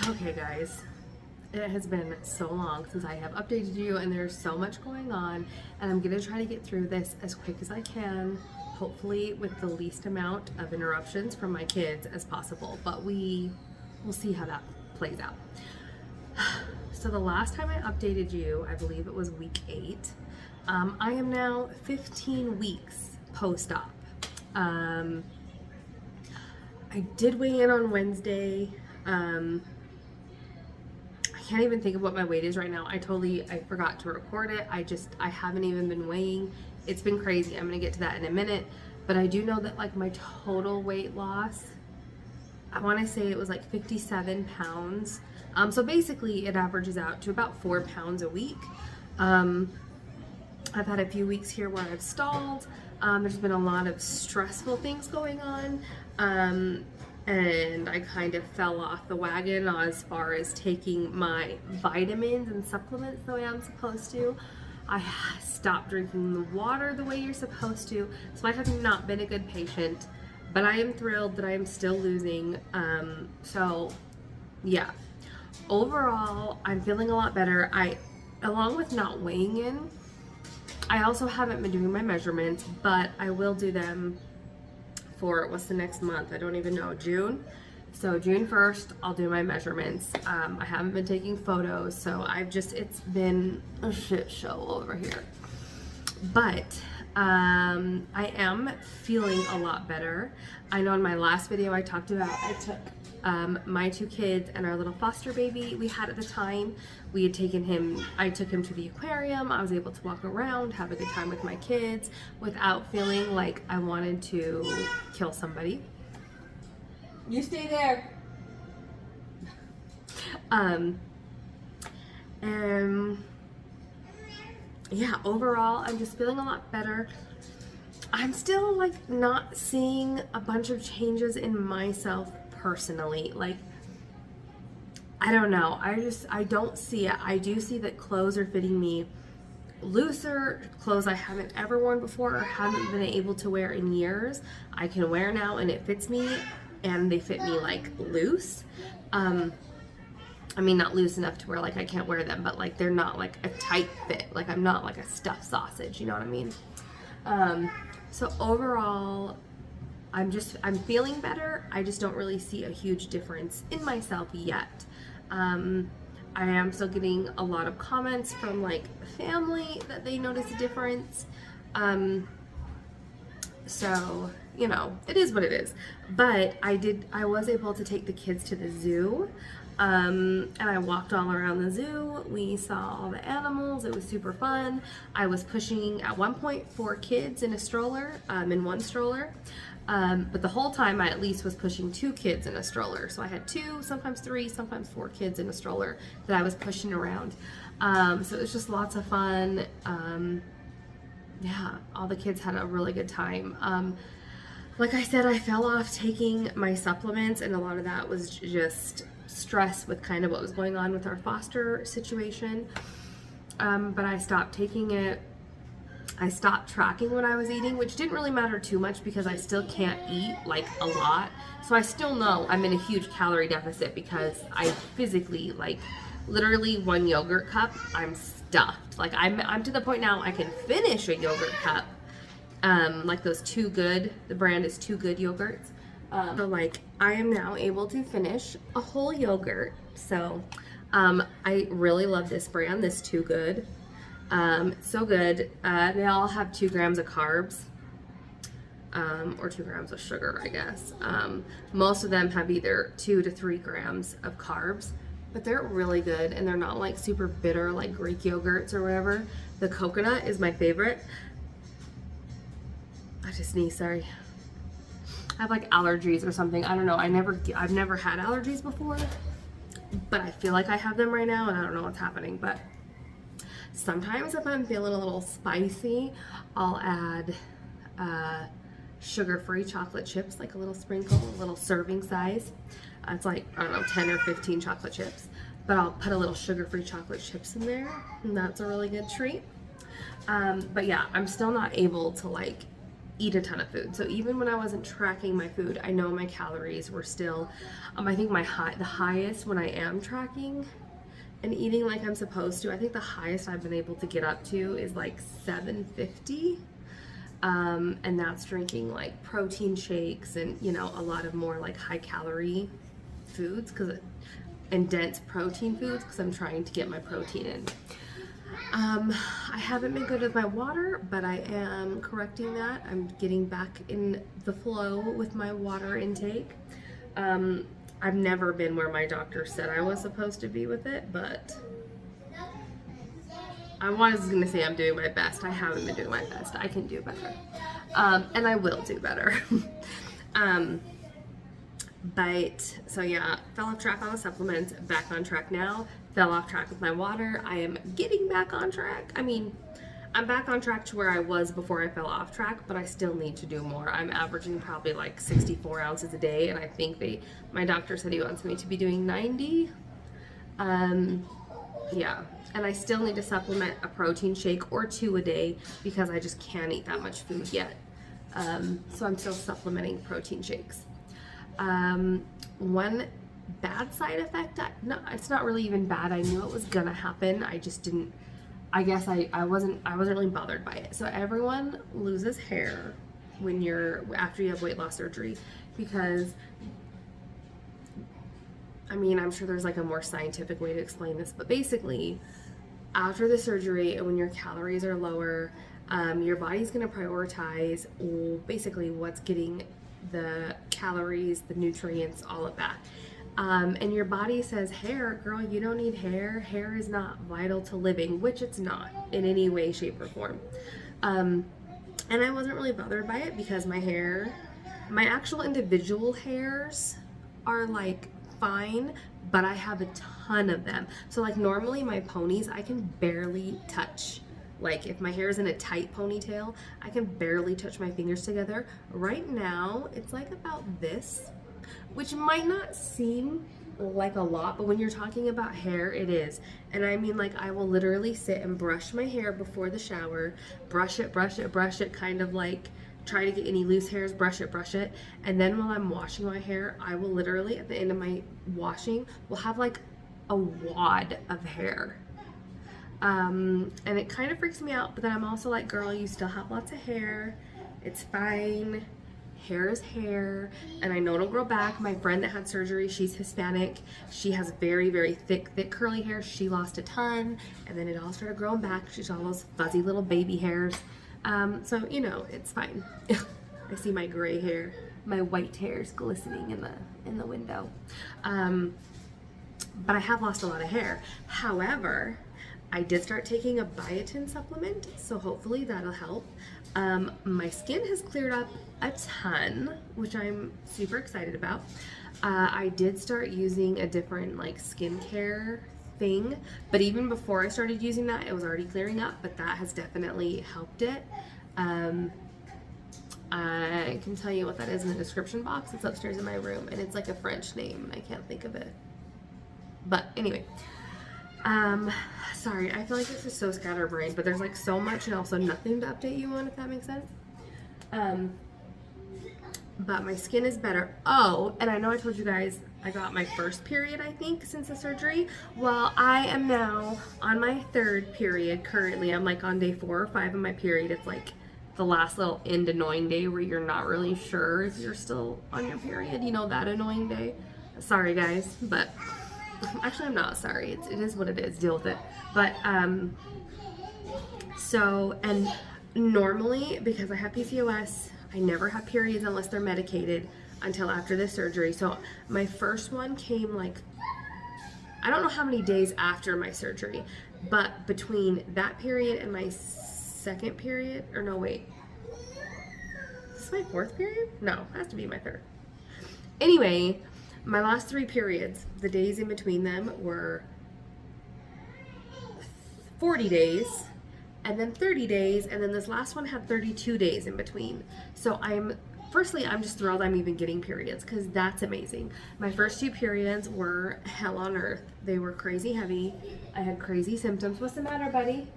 Okay, guys, it has been so long since I have updated you, and there's so much going on, and I'm gonna try to get through this as quick as I can, hopefully with the least amount of interruptions from my kids as possible, but we'll see how that plays out. So the last time I updated you, I believe it was week 8. I am now 15 weeks post-op. I did weigh in on Wednesday. I can't even think of what my weight is right now. I forgot to record it. I haven't even been weighing. It's been crazy. I'm gonna get to that in a minute. But I do know that like my total weight loss, I wanna say it was like 57 pounds. So basically it averages out to about 4 pounds a week. I've had a few weeks here where I've stalled. There's been a lot of stressful things going on. And I kind of fell off the wagon as far as taking my vitamins and supplements the way I'm supposed to. I stopped drinking the water the way you're supposed to. So I have not been a good patient, but I am thrilled that I am still losing. So yeah, overall, I'm feeling a lot better. Along with not weighing in, I also haven't been doing my measurements, but I will do them for what's the next month? I don't even know. June. So June 1st, I'll do my measurements. I haven't been taking photos, so it's been a shit show over here. But I am feeling a lot better. I know in my last video I talked about I took my 2 kids and our little foster baby we had at the time. I took him to the aquarium. I was able to walk around, have a good time with my kids without feeling like I wanted to kill somebody. You stay there. And yeah, overall, I'm just feeling a lot better. I'm still like not seeing a bunch of changes in myself personally. Like, I don't know. I don't see it. I do see that clothes are fitting me looser, clothes I haven't ever worn before or haven't been able to wear in years. I can wear now and it fits me, and they fit me like loose. I mean, not loose enough to where like I can't wear them, but like they're not like a tight fit. Like I'm not like a stuffed sausage, you know what I mean? So overall, I'm feeling better. I just don't really see a huge difference in myself yet. I am still getting a lot of comments from like family that they notice a difference. So, you know, it is what it is. But I was able to take the kids to the zoo. And I walked all around the zoo. We saw all the animals. It was super fun. I was pushing at one point 4 kids in a stroller, in one stroller. But the whole time I at least was pushing 2 kids in a stroller. So I had 2, sometimes 3, sometimes 4 kids in a stroller that I was pushing around. So it was just lots of fun. Yeah, all the kids had a really good time. Like I said, I fell off taking my supplements, and a lot of that was just stress with kind of what was going on with our foster situation. But I stopped taking it. I stopped tracking what I was eating, which didn't really matter too much because I still can't eat like a lot. So I still know I'm in a huge calorie deficit because I physically, like literally 1 yogurt cup, I'm stuffed. Like I'm to the point now I can finish a yogurt cup. Like those Too Good, the brand is Too Good yogurts. So like I am now able to finish a whole yogurt. So I really love this brand, this Too Good. So good. They all have 2 grams of carbs, or 2 grams of sugar, I guess. Most of them have either 2 to 3 grams of carbs, but they're really good, and they're not like super bitter like Greek yogurts or whatever. The coconut is my favorite. I just sneezed, sorry. I have like allergies or something. I don't know. I've never had allergies before, but I feel like I have them right now, and I don't know what's happening. But sometimes if I'm feeling a little spicy, I'll add sugar-free chocolate chips, like a little sprinkle, a little serving size. It's like, I don't know, 10 or 15 chocolate chips. But I'll put a little sugar-free chocolate chips in there, and that's a really good treat. But yeah, I'm still not able to like eat a ton of food. So even when I wasn't tracking my food, I know my calories were still, I think the highest when I am tracking and eating like I'm supposed to, I think the highest I've been able to get up to is like 750. And that's drinking like protein shakes and, you know, a lot of more like high calorie foods and dense protein foods because I'm trying to get my protein in. I haven't been good with my water, but I am correcting that. I'm getting back in the flow with my water intake. I've never been where my doctor said I was supposed to be with it, but I was going to say I'm doing my best. I haven't been doing my best. I can do better. And I will do better. But so yeah, fell off track on the supplements, back on track now, fell off track with my water. I am getting back on track. I mean, I'm back on track to where I was before I fell off track, but I still need to do more. I'm averaging probably like 64 ounces a day, and I think my doctor said he wants me to be doing 90. Yeah, and I still need to supplement a protein shake or 2 a day because I just can't eat that much food yet. So I'm still supplementing protein shakes. One bad side effect, no, it's not really even bad. I knew it was gonna happen. I just didn't, I guess I wasn't really bothered by it. So everyone loses hair after you have weight loss surgery because, I mean, I'm sure there's like a more scientific way to explain this, but basically after the surgery and when your calories are lower, your body's going to prioritize basically what's getting the calories, the nutrients, all of that. And your body says, hair, girl, you don't need hair. Hair is not vital to living, which it's not in any way, shape, or form. And I wasn't really bothered by it because my actual individual hairs are like fine, but I have a ton of them. So like normally my ponies, I can barely touch. Like if my hair is in a tight ponytail, I can barely touch my fingers together. Right now, it's like about this, which might not seem like a lot, but when you're talking about hair, it is. And I mean, like, I will literally sit and brush my hair before the shower, brush it, kind of like try to get any loose hairs, brush it. And then while I'm washing my hair, I will literally, at the end of my washing, will have like a wad of hair. And it kind of freaks me out, but then I'm also like, girl, you still have lots of hair. It's fine. Hair is hair, and I know it'll grow back. My friend that had surgery, she's Hispanic. She has very, very thick curly hair. She lost a ton, and then it all started growing back. She's all those fuzzy little baby hairs. So, you know, it's fine. I see my gray hair, my white hairs glistening in the window. But I have lost a lot of hair. However, I did start taking a biotin supplement, so hopefully that'll help. My skin has cleared up a ton, which I'm super excited about. I did start using a different like skincare thing, but even before I started using that, it was already clearing up, but that has definitely helped it. I can tell you what that is in the description box. It's upstairs in my room, and it's like a French name, and I can't think of it. But anyway, sorry, I feel like this is so scatterbrained, but there's like so much and also nothing to update you on, if that makes sense. But my skin is better. Oh, and I know I told you guys I got my first period, I think, since the surgery. Well, I am now on my 3rd period currently. I'm like on day 4 or 5 of my period. It's like the last little end annoying day where you're not really sure if you're still on your period. You know, that annoying day. Sorry, guys, but actually I'm not sorry. It is what it is. Deal with it. But, so, and normally, because I have PCOS, I never have periods unless they're medicated until after this surgery. So my first one came like, I don't know how many days after my surgery, but between that period and my 2nd period, or no, wait, is this my 4th period? No, it has to be my 3rd. Anyway, my last 3 periods, the days in between them were 40 days, and then 30 days, and then this last one had 32 days in between. So firstly, I'm just thrilled I'm even getting periods, because that's amazing. My first 2 periods were hell on earth. They were crazy heavy. I had crazy symptoms. What's the matter, buddy?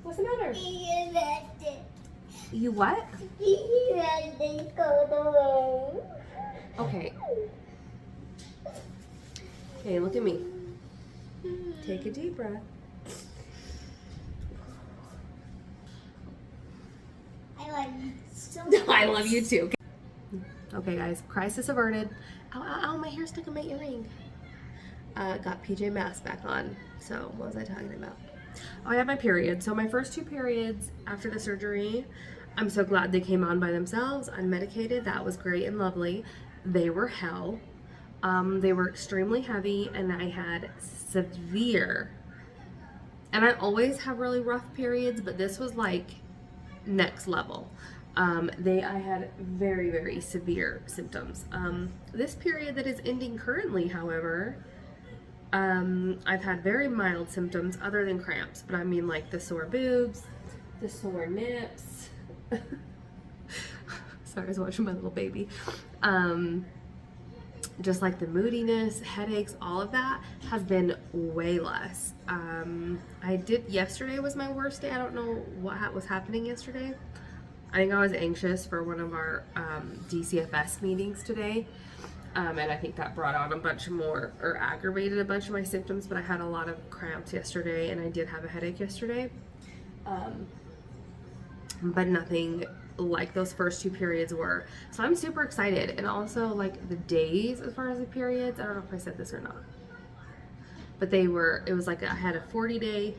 What's What's the matter? You what? Okay. Okay, look at me. Take a deep breath. I love you so I love you too. Okay, guys, crisis averted. Ow, ow, ow, my hair's stuck in my earring. Got PJ Masks back on. So, what was I talking about? Oh, I had my period. So, my first 2 periods after the surgery, I'm so glad they came on by themselves, unmedicated. That was great and lovely. They were hell. They were extremely heavy, and I had severe, and I always have really rough periods, but this was like next level. I had very, very severe symptoms. This period that is ending currently, however, I've had very mild symptoms other than cramps, but I mean like the sore boobs, the sore nips. Sorry, I was watching my little baby. Just like the moodiness, headaches, all of that has been way less. Yesterday was my worst day. I don't know what was happening yesterday. I think I was anxious for one of our DCFS meetings today. And I think that brought on a bunch more, or aggravated a bunch of my symptoms, but I had a lot of cramps yesterday, and I did have a headache yesterday. But nothing like those first 2 periods were. So I'm super excited. And also like the days as far as the periods, I don't know if I said this or not, but it was like I had a 40-day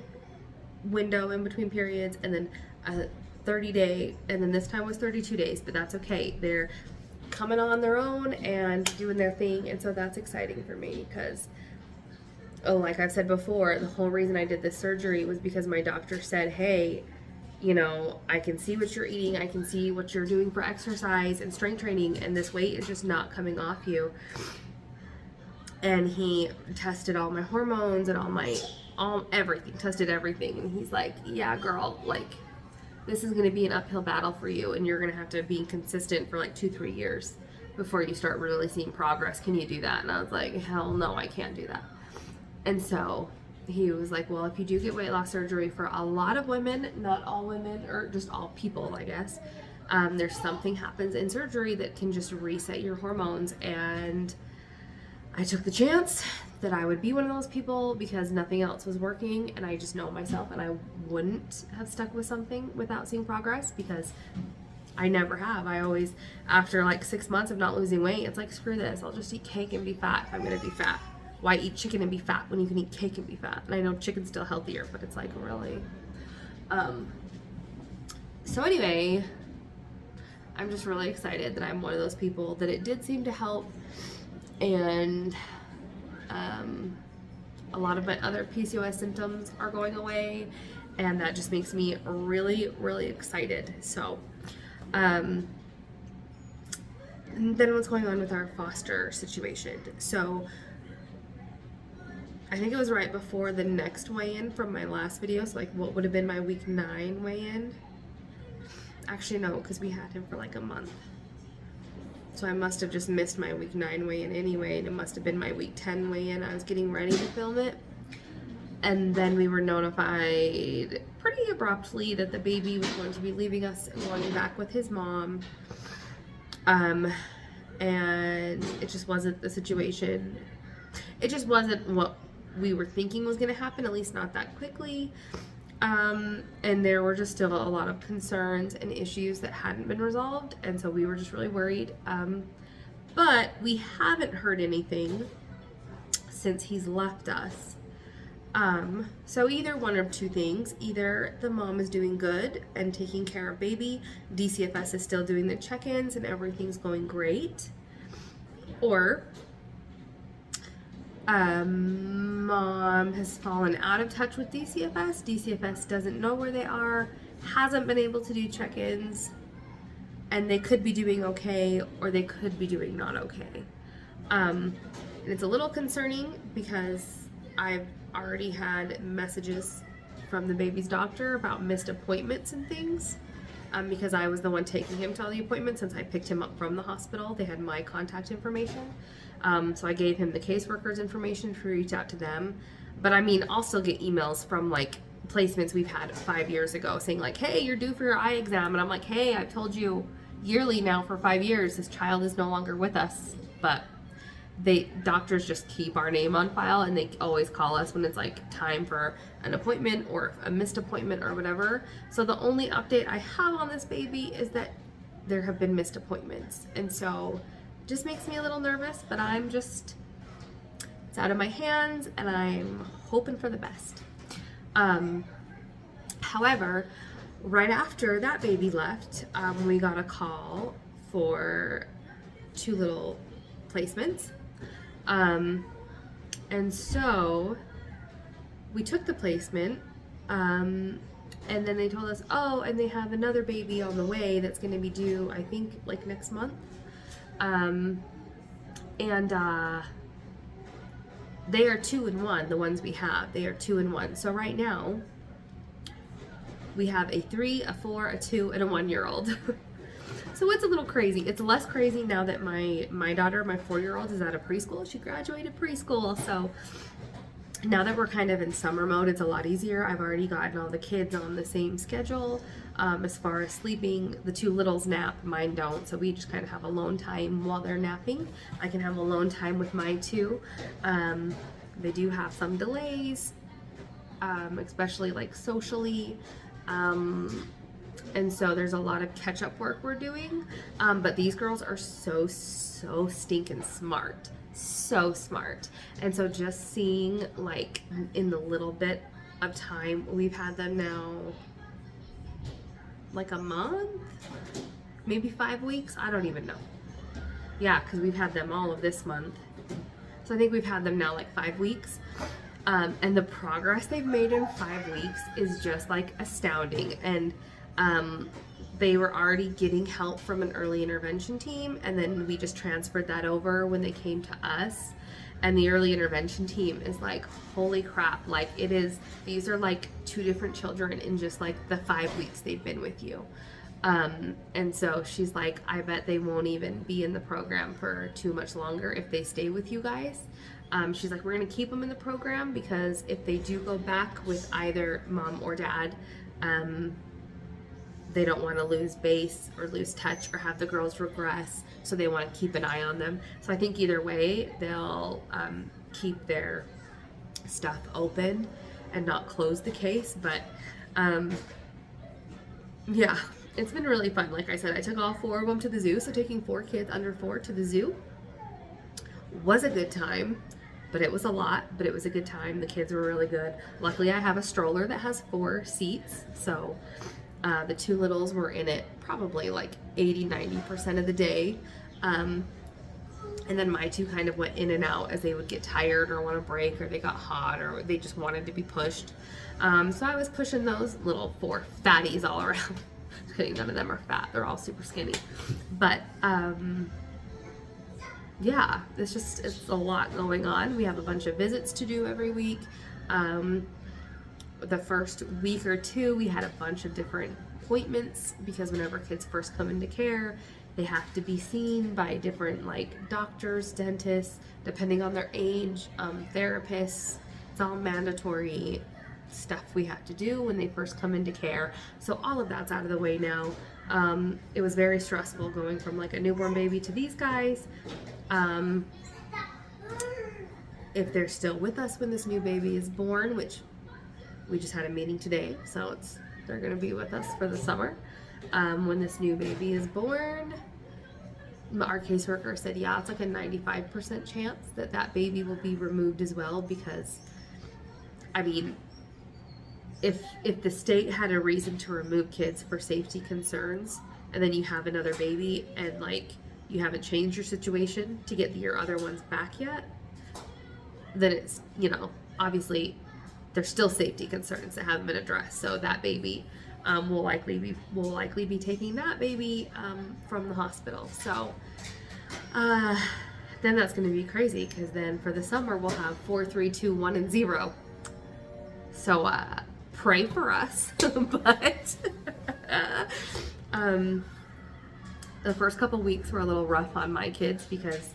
window in between periods, and then a 30-day, and then this time was 32 days, but that's okay. They're coming on their own and doing their thing, and so that's exciting for me because, like I've said before, the whole reason I did this surgery was because my doctor said, hey, you know, I can see what you're eating, I can see what you're doing for exercise and strength training, and this weight is just not coming off you. And he tested all my hormones and everything, tested everything, and he's like, yeah, girl, like, this is going to be an uphill battle for you, and you're going to have to be consistent for like 2-3 years before you start really seeing progress. Can you do that? And I was like, hell no, I can't do that. And so he was like, well, if you do get weight loss surgery, for a lot of women, not all women, or just all people, I guess, there's something happens in surgery that can just reset your hormones. And I took the chance that I would be one of those people because nothing else was working, and I just know myself, and I wouldn't have stuck with something without seeing progress because I never have. I always, after like 6 months of not losing weight, it's like, screw this, I'll just eat cake and be fat if I'm gonna be fat. Why eat chicken and be fat when you can eat cake and be fat? And I know chicken's still healthier, but it's like, really? So anyway, I'm just really excited that I'm one of those people that it did seem to help, and a lot of my other PCOS symptoms are going away, and that just makes me really, really excited. So, and then what's going on with our foster situation? So, I think it was right before the next weigh-in from my last video, so like what would have been my week 9 weigh-in. Actually, no, because we had him for like a month. So I must have just missed my week 9 weigh-in anyway, and it must have been my week 10 weigh-in. I was getting ready to film it. And then we were notified pretty abruptly that the baby was going to be leaving us and going back with his mom. And it just wasn't the situation. It just wasn't what we were thinking was going to happen, at least not that quickly. And there were just still a lot of concerns and issues that hadn't been resolved, and so we were just really worried. But we haven't heard anything since he's left us. So either one of two things. Either the mom is doing good and taking care of baby, DCFS is still doing the check-ins and everything's going great, or mom has fallen out of touch with DCFS. DCFS doesn't know where they are, hasn't been able to do check-ins, and they could be doing okay, or they could be doing not okay. And it's a little concerning because I've already had messages from the baby's doctor about missed appointments and things, because I was the one taking him to all the appointments. Since I picked him up from the hospital, they had my contact information. So I gave him the caseworker's information to reach out to them. But I mean, I'll still get emails from like placements we've had 5 years ago saying like, hey, you're due for your eye exam. And I'm like, hey, I've told you yearly now for 5 years, this child is no longer with us. But doctors just keep our name on file, and they always call us when it's like time for an appointment or a missed appointment or whatever. So the only update I have on this baby is that there have been missed appointments. And so it just makes me a little nervous, but it's out of my hands and I'm hoping for the best. However, right after that baby left, we got a call for 2 little placements. And so we took the placement, and then they told us, oh, and they have another baby on the way that's going to be due, I think, like next month. They are 2 in 1, the ones we have. They are 2 in 1. So right now, we have a 3, a 4, a 2, and a 1-year-old. So it's a little crazy. It's less crazy now that my daughter, my 4-year-old, is out of preschool. She graduated preschool. So now that we're kind of in summer mode, it's a lot easier. I've already gotten all the kids on the same schedule. As far as sleeping, the 2 littles nap, mine don't. So we just kind of have alone time while they're napping. I can have alone time with my 2. They do have some delays, especially like socially. And so there's a lot of catch-up work we're doing. But these girls are so stinking smart. So smart. And so just seeing, like, in the little bit of time, we've had them now like a month, maybe 5 weeks. I don't even know. Yeah, because we've had them all of this month. So I think we've had them now like 5 weeks. And the progress they've made in 5 weeks is just like astounding. And they were already getting help from an early intervention team, and then we just transferred that over when they came to us. And the early intervention team is like, holy crap, like these are like 2 different children in just like the 5 weeks they've been with you. And so she's like, I bet they won't even be in the program for too much longer if they stay with you guys. She's like, we're gonna keep them in the program because if they do go back with either mom or dad, they don't want to lose base or lose touch or have the girls regress, so they want to keep an eye on them. So I think either way, they'll keep their stuff open and not close the case. But yeah, it's been really fun. Like I said, I took all 4 of them to the zoo, so taking 4 kids under 4 to the zoo was a good time. But it was a lot, but it was a good time. The kids were really good. Luckily, I have a stroller that has 4 seats, so the 2 littles were in it probably like 80-90% of the day. And then my 2 kind of went in and out as they would get tired or want to break, or they got hot, or they just wanted to be pushed. So I was pushing those little 4 fatties all around. Just kidding, none of them are fat. They're all super skinny. But yeah, it's a lot going on. We have a bunch of visits to do every week. The first week or 2, we had a bunch of different appointments because whenever kids first come into care, they have to be seen by different like doctors, dentists, depending on their age, therapists. It's all mandatory stuff we have to do when they first come into care. So all of that's out of the way now. It was very stressful going from like a newborn baby to these guys. If they're still with us when this new baby is born, which we just had a meeting today, so they're going to be with us for the summer. When this new baby is born, our caseworker said, yeah, it's like a 95% chance that baby will be removed as well, because, I mean, if the state had a reason to remove kids for safety concerns, and then you have another baby, and like you haven't changed your situation to get your other ones back yet, then it's, obviously there's still safety concerns that haven't been addressed. So that baby will likely be taking that baby from the hospital. So then that's going to be crazy, because then for the summer we'll have 4, 3, 2, 1, and 0. So pray for us. But the first couple weeks were a little rough on my kids because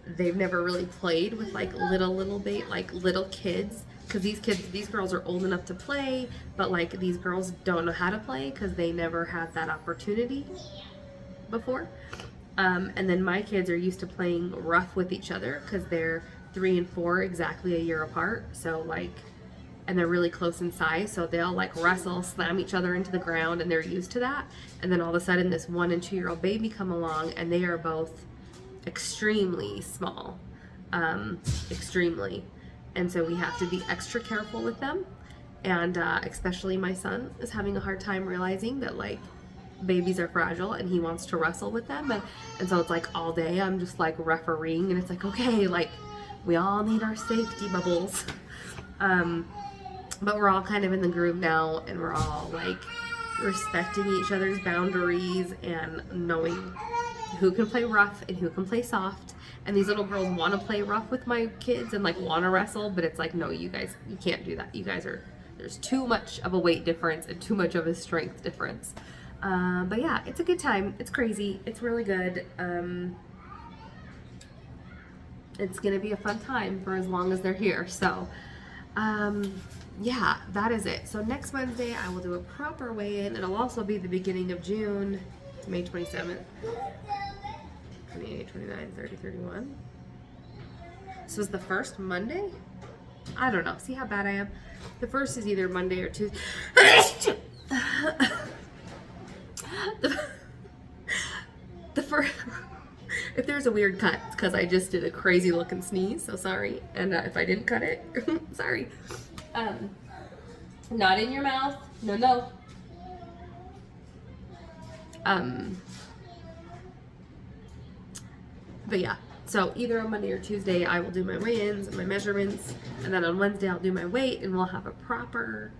they've never really played with like little kids. because these girls are old enough to play, but like these girls don't know how to play because they never had that opportunity before. And then my kids are used to playing rough with each other because they're 3 and 4, exactly a year apart. So like, and they're really close in size, so they'll like wrestle, slam each other into the ground, and they're used to that. And then all of a sudden, this 1 and 2 year old baby come along, and they are both extremely small, extremely. And so we have to be extra careful with them. And especially my son is having a hard time realizing that like babies are fragile, and he wants to wrestle with them. And so it's like all day I'm just like refereeing, and it's like, okay, like we all need our safety bubbles. But we're all kind of in the groove now, and we're all like respecting each other's boundaries and knowing who can play rough and who can play soft. And these little girls want to play rough with my kids and like want to wrestle, but it's like, no, you guys, you can't do that. You guys are, there's too much of a weight difference and too much of a strength difference. But yeah, it's a good time. It's crazy. It's really good. It's gonna be a fun time for as long as they're here. So yeah, that is it. So next Wednesday I will do a proper weigh-in. It'll also be the beginning of June. It's May 27th. 28, 29, 30, 31. So is the first Monday? I don't know. See how bad I am? The first is either Monday or Tuesday. the first... If there's a weird cut, it's because I just did a crazy looking sneeze, so sorry. And if I didn't cut it, sorry. Not in your mouth. No, no. But yeah, so either on Monday or Tuesday, I will do my weigh-ins and my measurements, and then on Wednesday I'll do my weight, and we'll have a proper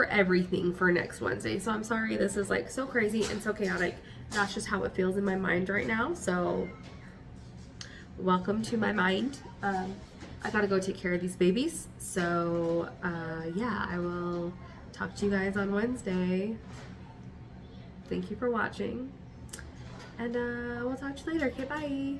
everything for next Wednesday. So I'm sorry this is like so crazy and so chaotic. That's just how it feels in my mind right now. So welcome to my mind. I gotta go take care of these babies. So yeah, I will talk to you guys on Wednesday. Thank you for watching. And we'll talk to you later. Okay, bye.